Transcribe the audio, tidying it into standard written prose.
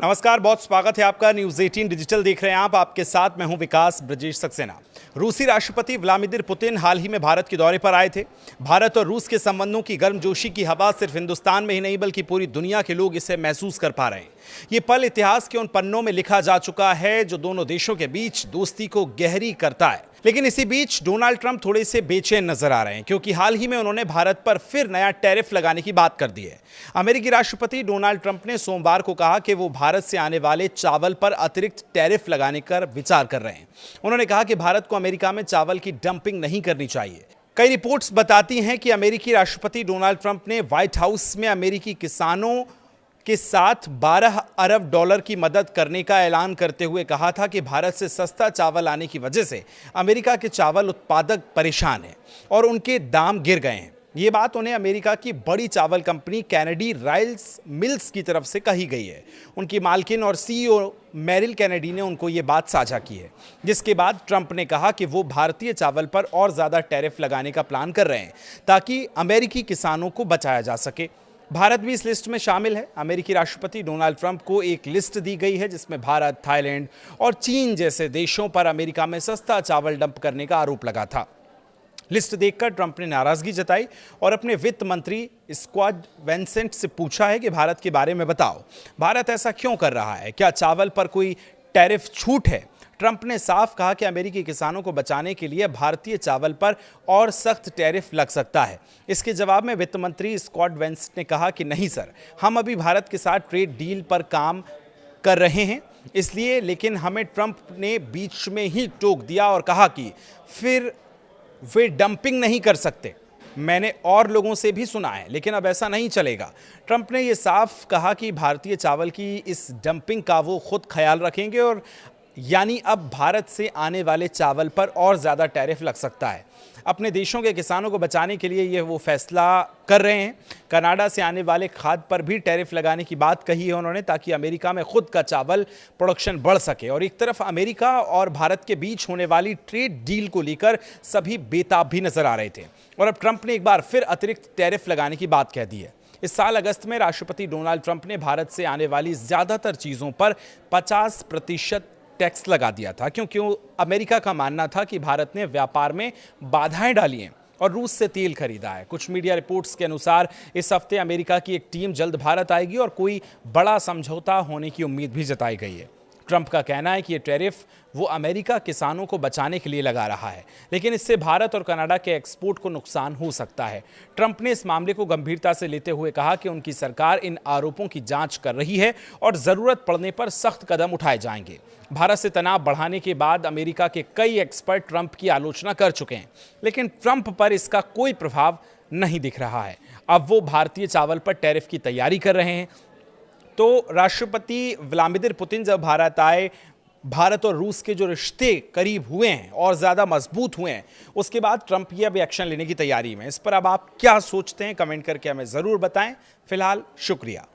नमस्कार, बहुत स्वागत है आपका। न्यूज़ 18 डिजिटल देख रहे हैं आप। आपके साथ मैं हूं विकास ब्रजेश सक्सेना। रूसी राष्ट्रपति व्लादिमीर पुतिन हाल ही में भारत के दौरे पर आए थे। भारत और रूस के संबंधों की गर्मजोशी की हवा सिर्फ हिंदुस्तान में ही नहीं बल्कि पूरी दुनिया के लोग इसे महसूस कर पा रहे हैं। ये पल इतिहास के उन पन्नों में लिखा जा चुका है जो दोनों देशों के बीच दोस्ती को गहरी करता है। लेकिन इसी बीच डोनाल्ड ट्रंप थोड़े से बेचैन नजर आ रहे हैं क्योंकि हाल ही में उन्होंने भारत पर फिर नया टैरिफ लगाने की बात कर दी है। अमेरिकी राष्ट्रपति डोनाल्ड ट्रंप ने सोमवार को कहा कि वो भारत से आने वाले चावल पर अतिरिक्त टैरिफ लगाने का विचार कर रहे हैं। उन्होंने कहा कि भारत को अमेरिका में चावल की डंपिंग नहीं करनी चाहिए। कई रिपोर्ट्स बताती हैं कि अमेरिकी राष्ट्रपति डोनाल्ड ट्रंप ने व्हाइट हाउस में अमेरिकी किसानों के साथ 12 अरब डॉलर की मदद करने का ऐलान करते हुए कहा था कि भारत से सस्ता चावल आने की वजह से अमेरिका के चावल उत्पादक परेशान हैं और उनके दाम गिर गए हैं। ये बात उन्हें अमेरिका की बड़ी चावल कंपनी कैनेडी राइस मिल्स की तरफ से कही गई है। उनकी मालकिन और सीईओ मेरिल कैनेडी ने उनको ये बात साझा की है, जिसके बाद ट्रंप ने कहा कि वो भारतीय चावल पर और ज़्यादा टैरिफ लगाने का प्लान कर रहे हैं ताकि अमेरिकी किसानों को बचाया जा सके। भारत भी इस लिस्ट में शामिल है। अमेरिकी राष्ट्रपति डोनाल्ड ट्रंप को एक लिस्ट दी गई है जिसमें भारत, थाईलैंड और चीन जैसे देशों पर अमेरिका में सस्ता चावल डंप करने का आरोप लगा था। लिस्ट देखकर ट्रंप ने नाराजगी जताई और अपने वित्त मंत्री स्कॉट बेसेंट से पूछा है कि भारत के बारे में बताओ, भारत ऐसा क्यों कर रहा है? क्या चावल पर कोई टैरिफ छूट है? ट्रंप ने साफ कहा कि अमेरिकी किसानों को बचाने के लिए भारतीय चावल पर और सख्त टैरिफ लग सकता है। इसके जवाब में वित्त मंत्री स्कॉट बेसेंट ने कहा कि नहीं सर, हम अभी भारत के साथ ट्रेड डील पर काम कर रहे हैं इसलिए, लेकिन हमें ट्रंप ने बीच में ही टोक दिया और कहा कि फिर वे डंपिंग नहीं कर सकते। मैंने और लोगों से भी सुना है, लेकिन अब ऐसा नहीं चलेगा। ट्रंप ने यह साफ कहा कि भारतीय चावल की इस डंपिंग का वो खुद ख्याल रखेंगे और यानी अब भारत से आने वाले चावल पर और ज़्यादा टैरिफ लग सकता है। अपने देशों के किसानों को बचाने के लिए ये वो फैसला कर रहे हैं। कनाडा से आने वाले खाद पर भी टैरिफ लगाने की बात कही है उन्होंने, ताकि अमेरिका में खुद का चावल प्रोडक्शन बढ़ सके। और एक तरफ अमेरिका और भारत के बीच होने वाली ट्रेड डील को लेकर सभी बेताब भी नजर आ रहे थे और अब ट्रंप ने एक बार फिर अतिरिक्त टैरिफ लगाने की बात कह दी है। इस साल अगस्त में राष्ट्रपति डोनाल्ड ट्रंप ने भारत से आने वाली ज़्यादातर चीज़ों पर 50% टैक्स लगा दिया था क्योंकि अमेरिका का मानना था कि भारत ने व्यापार में बाधाएं डाली हैं और रूस से तेल खरीदा है। कुछ मीडिया रिपोर्ट्स के अनुसार इस हफ्ते अमेरिका की एक टीम जल्द भारत आएगी और कोई बड़ा समझौता होने की उम्मीद भी जताई गई है। ट्रंप का कहना है कि ये टैरिफ वो अमेरिका किसानों को बचाने के लिए लगा रहा है, लेकिन इससे भारत और कनाडा के एक्सपोर्ट को नुकसान हो सकता है। ट्रंप ने इस मामले को गंभीरता से लेते हुए कहा कि उनकी सरकार इन आरोपों की जांच कर रही है और जरूरत पड़ने पर सख्त कदम उठाए जाएंगे। भारत से तनाव बढ़ाने के बाद अमेरिका के कई एक्सपर्ट ट्रंप की आलोचना कर चुके हैं, लेकिन ट्रंप पर इसका कोई प्रभाव नहीं दिख रहा है। अब वो भारतीय चावल पर टैरिफ की तैयारी कर रहे हैं। तो राष्ट्रपति व्लादिमीर पुतिन जब भारत आए, भारत और रूस के जो रिश्ते करीब हुए हैं और ज़्यादा मजबूत हुए हैं, उसके बाद ट्रंप ये अब एक्शन लेने की तैयारी में। इस पर अब आप क्या सोचते हैं, कमेंट करके हमें ज़रूर बताएं। फिलहाल शुक्रिया।